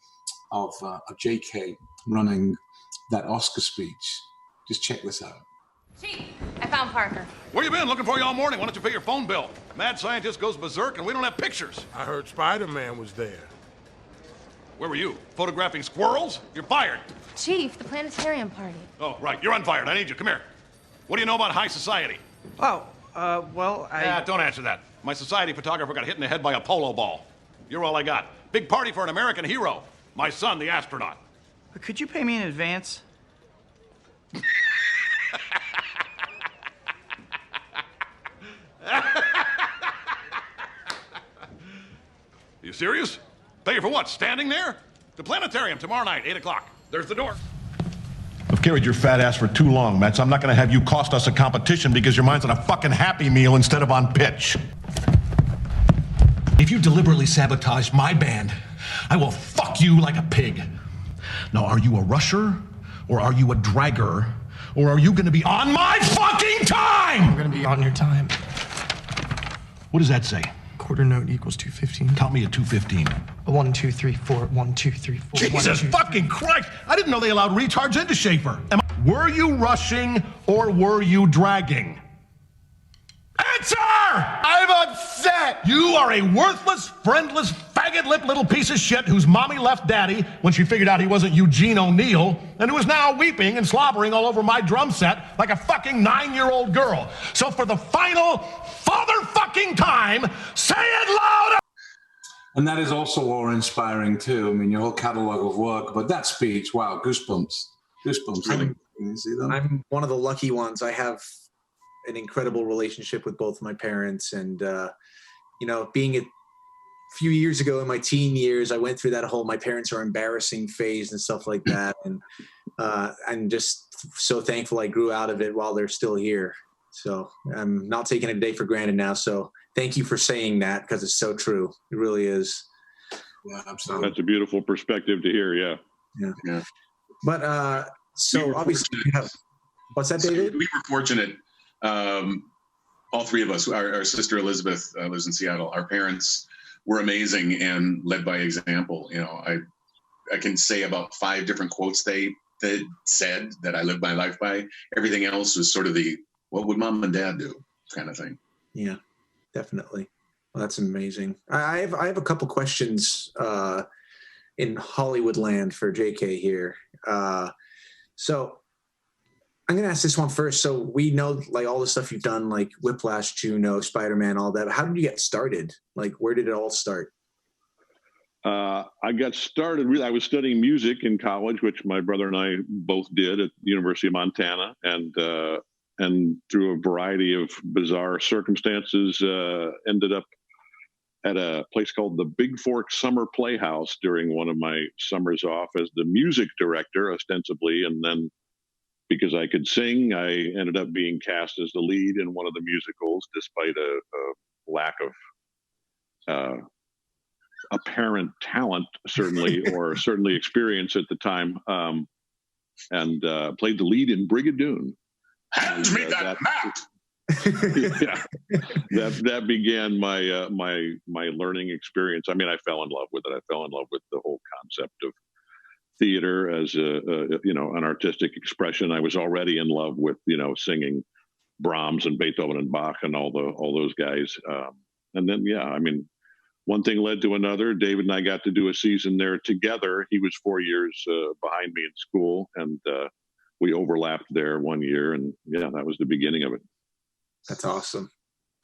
[SPEAKER 1] of JK running that Oscar speech. Just check this out.
[SPEAKER 6] Chief, I found Parker.
[SPEAKER 7] Where you been? Looking for you all morning. Why don't you pay your phone bill? Mad scientist goes berserk and we don't have pictures.
[SPEAKER 5] I heard Spider-Man was there.
[SPEAKER 7] Where were you? Photographing squirrels? You're fired.
[SPEAKER 6] Chief, the planetarium party.
[SPEAKER 7] Oh, right. You're unfired. I need you. Come here. What do you know about high society?
[SPEAKER 8] Oh, well,
[SPEAKER 7] Don't answer that. My society photographer got hit in the head by a polo ball. You're all I got. Big party for an American hero. My son, the astronaut.
[SPEAKER 8] Could you pay me in advance?
[SPEAKER 7] You serious? Pay you for what? Standing there? The planetarium tomorrow night, 8 o'clock. There's the door.
[SPEAKER 9] I've carried your fat ass for too long, Matt, so I'm not gonna have you cost us a competition because your mind's on a fucking Happy Meal instead of on pitch. If you deliberately sabotage my band, I will fuck you like a pig. Now, are you a rusher, or are you a dragger, or are you gonna be on my fucking time?
[SPEAKER 8] I'm gonna be on your time.
[SPEAKER 9] What does that say?
[SPEAKER 8] Quarter note equals 215.
[SPEAKER 9] Count me at 215.
[SPEAKER 8] 1, 2, 3, 4. 1, 2, 3, 4.
[SPEAKER 9] Jesus fucking Christ! I didn't know they allowed retards into Schaefer. Were you rushing or were you dragging? Answer! I'm upset! You are a worthless, friendless, faggot-lipped little piece of shit whose mommy left daddy when she figured out he wasn't Eugene O'Neill, and who is now weeping and slobbering all over my drum set like a fucking 9-year-old girl. So for the final father-fucking time, say it louder!
[SPEAKER 1] And that is also awe-inspiring too. I mean, your whole catalog of work, but that speech, wow, goosebumps. Really? You see them?
[SPEAKER 2] I'm one of the lucky ones. I have an incredible relationship with both my parents, and being a few years ago in my teen years, I went through that whole my parents are embarrassing phase and stuff like that, and I'm just so thankful I grew out of it while they're still here. So I'm not taking a day for granted now. So thank you for saying that, because it's so true. It really is.
[SPEAKER 1] Yeah, absolutely.
[SPEAKER 4] That's a beautiful perspective to hear. Yeah.
[SPEAKER 2] But so obviously, what's that, David?
[SPEAKER 3] We were fortunate. All three of us, our sister Elizabeth lives in Seattle. Our parents were amazing and led by example. I can say about 5 different quotes they said that I live my life by. Everything else was sort of the what would mom and dad do kind of thing.
[SPEAKER 2] Yeah, definitely. Well, that's amazing. I have a couple questions in Hollywood land for JK here. So I'm going to ask this one first. So we know like all the stuff you've done, like Whiplash, Juno, Spider-Man, all that. How did you get started? Like, where did it all start?
[SPEAKER 4] I got started, I was studying music in college, which my brother and I both did at the University of Montana. And through a variety of bizarre circumstances, ended up at a place called the Big Fork Summer Playhouse during one of my summers off as the music director, ostensibly. And then because I could sing, I ended up being cast as the lead in one of the musicals, despite a lack of apparent talent, certainly, or certainly experience at the time. And played the lead in Brigadoon.
[SPEAKER 3] Hand me that map.
[SPEAKER 4] Yeah, that began my learning experience. I mean, I fell in love with it. I fell in love with the whole concept of theater as an artistic expression. I was already in love with singing Brahms and Beethoven and Bach and all those guys. And then one thing led to another. David and I got to do a season there together. He was 4 years behind me in school, and we overlapped there 1 year, and that was the beginning of it.
[SPEAKER 2] That's awesome.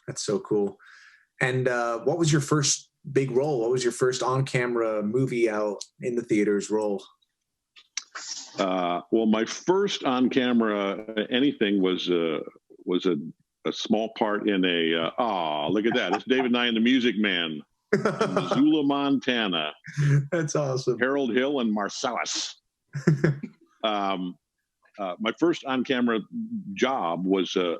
[SPEAKER 2] That's so cool. And what was your first big role? What was your first on-camera movie out in the theaters role?
[SPEAKER 4] Well, my first on-camera anything was a small part in a. Look at that! It's David and I and the Music Man, in Missoula, Montana.
[SPEAKER 2] That's awesome.
[SPEAKER 4] Harold Hill and Marcellus. My first on-camera job was a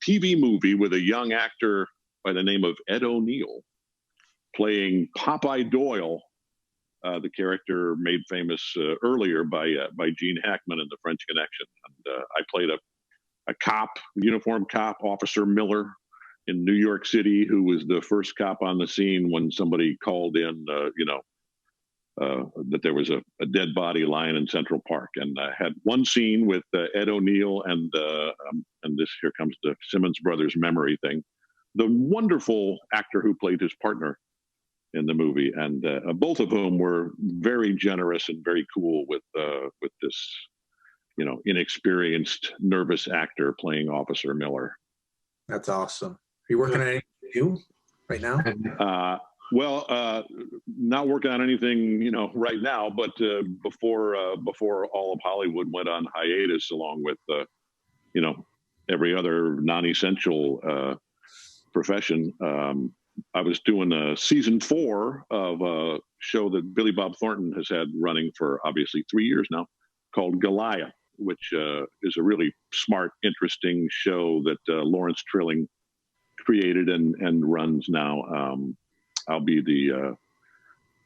[SPEAKER 4] TV movie with a young actor by the name of Ed O'Neill playing Popeye Doyle, the character made famous earlier by Gene Hackman in The French Connection. And I played a cop, uniformed cop, Officer Miller, in New York City, who was the first cop on the scene when somebody called in, that there was a dead body lying in Central Park. And I had one scene with Ed O'Neill and this, here comes the Simmons brothers memory thing, the wonderful actor who played his partner in the movie, and both of whom were very generous and very cool with this, inexperienced, nervous actor playing Officer Miller.
[SPEAKER 2] That's awesome. Are you working on anything new right now?
[SPEAKER 4] Not working on anything, right now, but before all of Hollywood went on hiatus, along with, every other non-essential profession, I was doing season 4 of a show that Billy Bob Thornton has had running for obviously 3 years now, called Goliath, which is a really smart, interesting show that Lawrence Trilling created and runs now. I'll be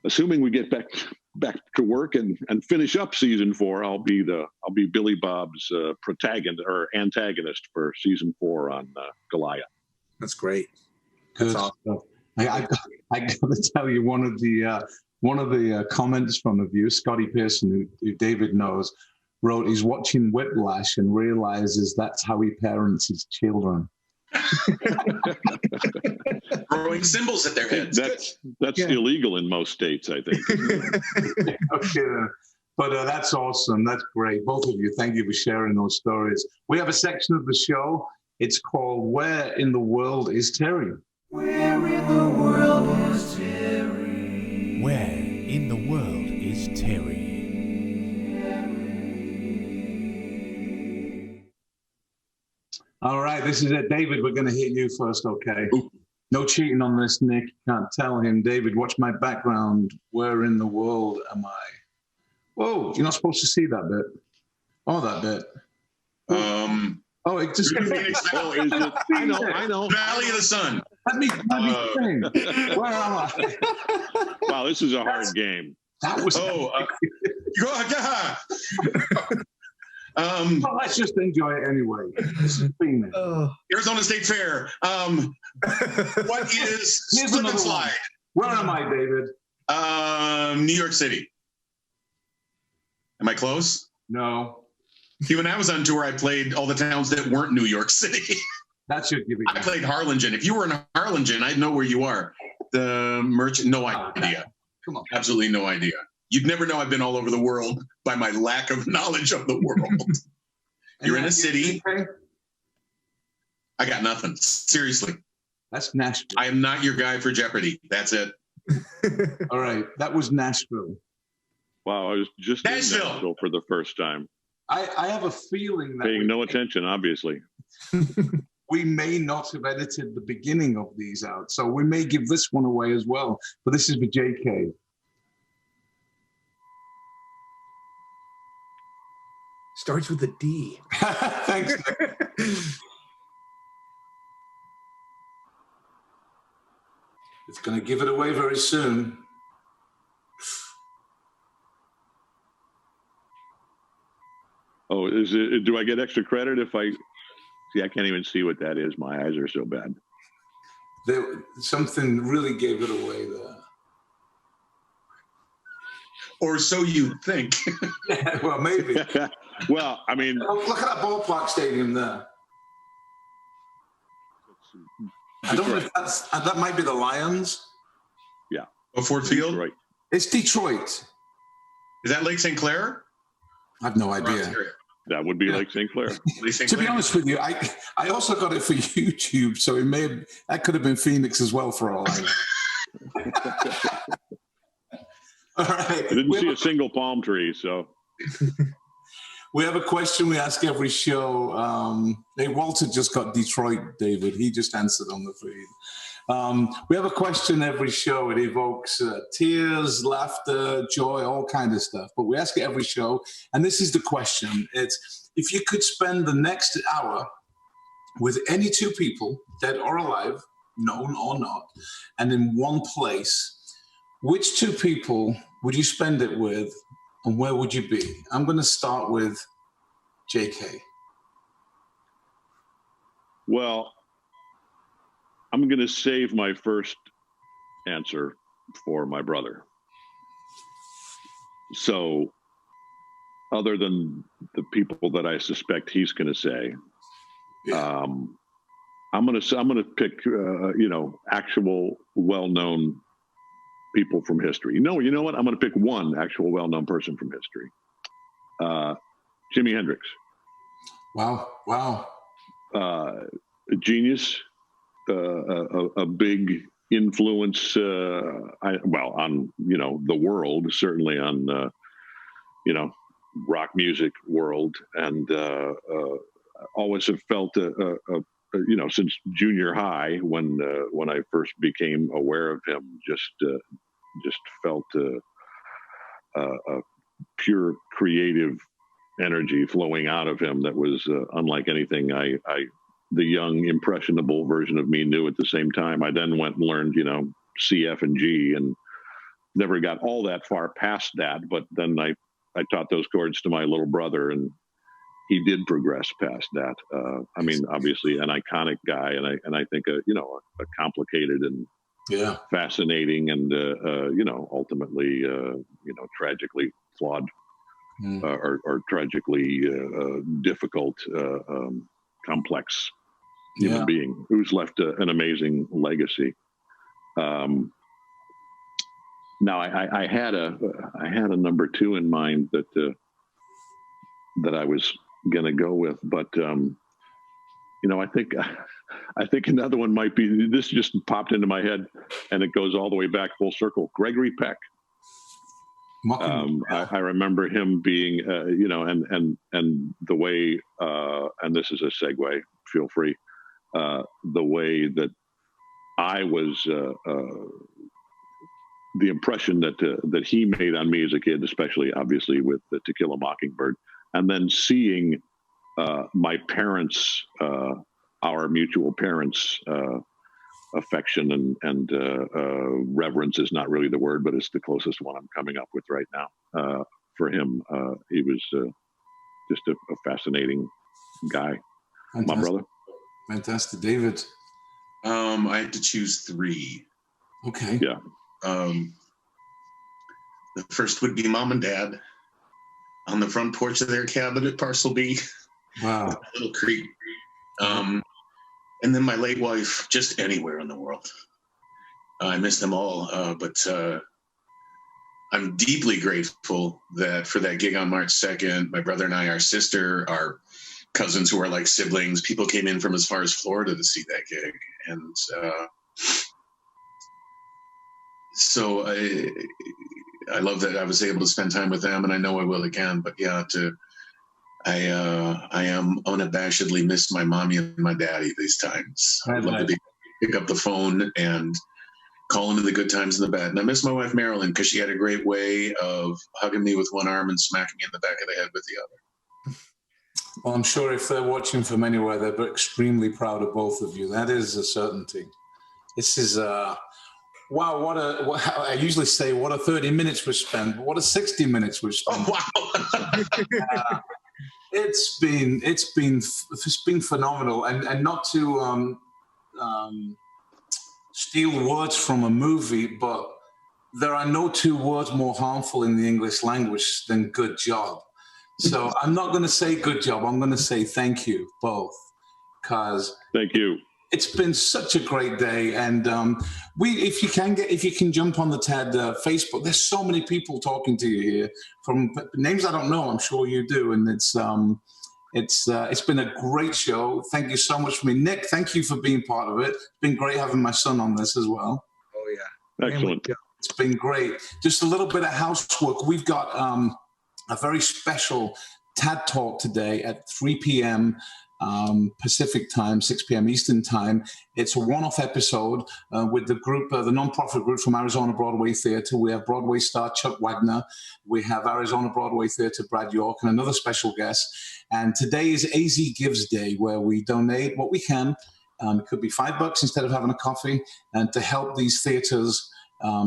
[SPEAKER 4] assuming we get back to work and finish up season 4. I'll be Billy Bob's protagonist or antagonist for season 4 on Goliath.
[SPEAKER 2] That's great.
[SPEAKER 1] Good.
[SPEAKER 2] That's awesome.
[SPEAKER 1] I got to tell you, one of the comments from a viewer, Scotty Pearson, who David knows, wrote he's watching Whiplash and realizes that's how he parents his children.
[SPEAKER 3] Throwing symbols at their heads.
[SPEAKER 4] That's illegal in most states, I think.
[SPEAKER 1] Okay, but that's awesome. That's great. Both of you, thank you for sharing those stories. We have a section of the show. It's called "Where in the World is Terry?"
[SPEAKER 5] Where in the world is Terry?
[SPEAKER 10] Where in the world is Terry?
[SPEAKER 1] All right, this is it. David, we're going to hit you first, okay? No cheating on this, Nick. Can't tell him. David, watch my background. Where in the world am I? Whoa, you're not supposed to see that bit. Oh, that bit. Oh, it just...
[SPEAKER 4] I know.
[SPEAKER 3] Valley of the Sun.
[SPEAKER 1] Let me think. Where am I?
[SPEAKER 4] Wow, this is a hard game.
[SPEAKER 1] That was... Well, let's just enjoy it anyway. This is
[SPEAKER 3] Arizona State Fair. What is slip and slide?
[SPEAKER 1] Where am I, David?
[SPEAKER 3] New York City. Am I close?
[SPEAKER 1] No.
[SPEAKER 3] See, when I was on tour, I played all the towns that weren't New York City.
[SPEAKER 1] That should give you.
[SPEAKER 3] I played Harlingen. If you were in Harlingen, I'd know where you are. The merchant, no idea.
[SPEAKER 1] Come on.
[SPEAKER 3] Absolutely no idea. You'd never know I've been all over the world by my lack of knowledge of the world. You're in a city. I got nothing. Seriously.
[SPEAKER 1] That's Nashville.
[SPEAKER 3] I am not your guy for Jeopardy. That's it.
[SPEAKER 1] All right. That was Nashville.
[SPEAKER 4] Wow, I was just in Nashville for the first time.
[SPEAKER 1] I have a feeling that
[SPEAKER 4] paying no attention, obviously.
[SPEAKER 1] We may not have edited the beginning of these out, so we may give this one away as well. But this is for JK.
[SPEAKER 2] Starts with a D.
[SPEAKER 1] Thanks. It's going to give it away very soon.
[SPEAKER 4] Oh, is it? Do I get extra credit if I? See, I can't even see what that is. My eyes are so bad.
[SPEAKER 1] Something really gave it away there.
[SPEAKER 3] Or so you think.
[SPEAKER 1] Yeah, well, maybe.
[SPEAKER 4] Well, I mean,
[SPEAKER 1] look at that ballpark stadium there. I don't know if that might be the Lions.
[SPEAKER 4] Yeah.
[SPEAKER 3] Oh, Ford Field?
[SPEAKER 4] Right.
[SPEAKER 1] It's Detroit.
[SPEAKER 3] Is that Lake St. Clair?
[SPEAKER 1] I have no idea.
[SPEAKER 4] That would be Lake St. Clair.
[SPEAKER 1] To be honest with you, I also got it for YouTube, so that could have been Phoenix as well for all I know. All right.
[SPEAKER 4] I didn't see a single palm tree, so.
[SPEAKER 1] We have a question we ask every show. Hey, Walter just got Detroit, David. He just answered on the feed. We have a question every show. It evokes tears, laughter, joy, all kind of stuff. But we ask it every show. And this is the question. It's, if you could spend the next hour with any two people, dead or alive, known or not, and in one place, which two people would you spend it with, and where would you be? I'm going to start with JK.
[SPEAKER 4] Well, I'm going to save my first answer for my brother. So, other than the people that I suspect he's going to say, yeah. I'm going to pick actual well-known people from history. You know what? I'm going to pick one actual well-known person from history. Jimi Hendrix.
[SPEAKER 1] Wow.
[SPEAKER 4] A genius, a big influence, on, the world, certainly on, rock music world. And always have felt, since junior high, when I first became aware of him, just felt a pure creative energy flowing out of him that was unlike anything the young impressionable version of me knew at the same time. I then went and learned, C, F, and G, and never got all that far past that. But then I taught those chords to my little brother, and he did progress past that. Obviously an iconic guy, and I think a complicated and fascinating and ultimately tragically flawed or tragically difficult, complex human being who's left an amazing legacy. Now I had a number two in mind that I was going to go with, but I think another one might be, this just popped into my head and it goes all the way back full circle. Gregory Peck. I remember him being, and the way, and this is a segue, feel free, the way that I was, the impression that he made on me as a kid, especially obviously with the To Kill a Mockingbird, and then seeing my parents, our mutual parents, affection and reverence is not really the word, but it's the closest one I'm coming up with right now. For him, he was just a fascinating guy.
[SPEAKER 1] Fantastic.
[SPEAKER 4] My brother.
[SPEAKER 1] Fantastic. David.
[SPEAKER 3] I had to choose three.
[SPEAKER 1] Okay.
[SPEAKER 4] Yeah.
[SPEAKER 3] The first would be Mom and Dad on the front porch of their cabin at Parcel B.
[SPEAKER 1] Wow.
[SPEAKER 3] Little creek. And then my late wife, just anywhere in the world. I miss them all, but I'm deeply grateful that for that gig on March 2nd, my brother and I, our sister, our cousins who are like siblings, people came in from as far as Florida to see that gig. And so I love that I was able to spend time with them, and I know I will again. But yeah, I am unabashedly miss my mommy and my daddy these times. I would love to pick up the phone and call into the good times and the bad. And I miss my wife Marilyn because she had a great way of hugging me with one arm and smacking me in the back of the head with the other.
[SPEAKER 1] Well, I'm sure if they're watching from anywhere, they're extremely proud of both of you. That is a certainty. This is wow, I usually say what a 30 minutes was spent, but what a 60 minutes was spent.
[SPEAKER 3] Oh, wow.
[SPEAKER 1] It's been phenomenal, and not to steal words from a movie, but there are no two words more harmful in the English language than good job. So I'm not going to say good job. I'm going to say thank you both, because
[SPEAKER 4] thank you.
[SPEAKER 1] It's been such a great day, and if you can jump on the TED Facebook, there's so many people talking to you here from names I don't know. I'm sure you do, and it's been a great show. Thank you so much for me, Nick. Thank you for being part of it. It's been great having my son on this as well.
[SPEAKER 2] Oh yeah,
[SPEAKER 4] excellent.
[SPEAKER 1] It's been great. Just a little bit of housework. We've got a very special TED Talk today at 3 p.m. Pacific time, 6 p.m. Eastern time. It's a one-off episode with the group, the nonprofit group from Arizona Broadway Theater. We have Broadway star Chuck Wagner. We have Arizona Broadway Theater Brad York and another special guest. And today is AZ Gives Day, where we donate what we can. It could be $5 instead of having a coffee, and to help these theaters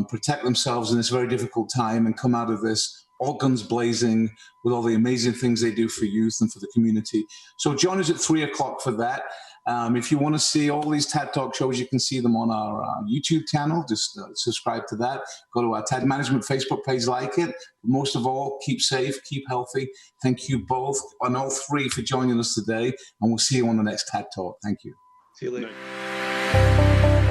[SPEAKER 1] protect themselves in this very difficult time and come out of this all guns blazing with all the amazing things they do for youth and for the community. So join us at 3 o'clock for that. If you want to see all these TED Talk shows, you can see them on our YouTube channel. Just subscribe to that. Go to our TED Management Facebook page, like it. Most of all, keep safe, keep healthy. Thank you both and all three for joining us today, and we'll see you on the next TED Talk. Thank you.
[SPEAKER 2] See you later.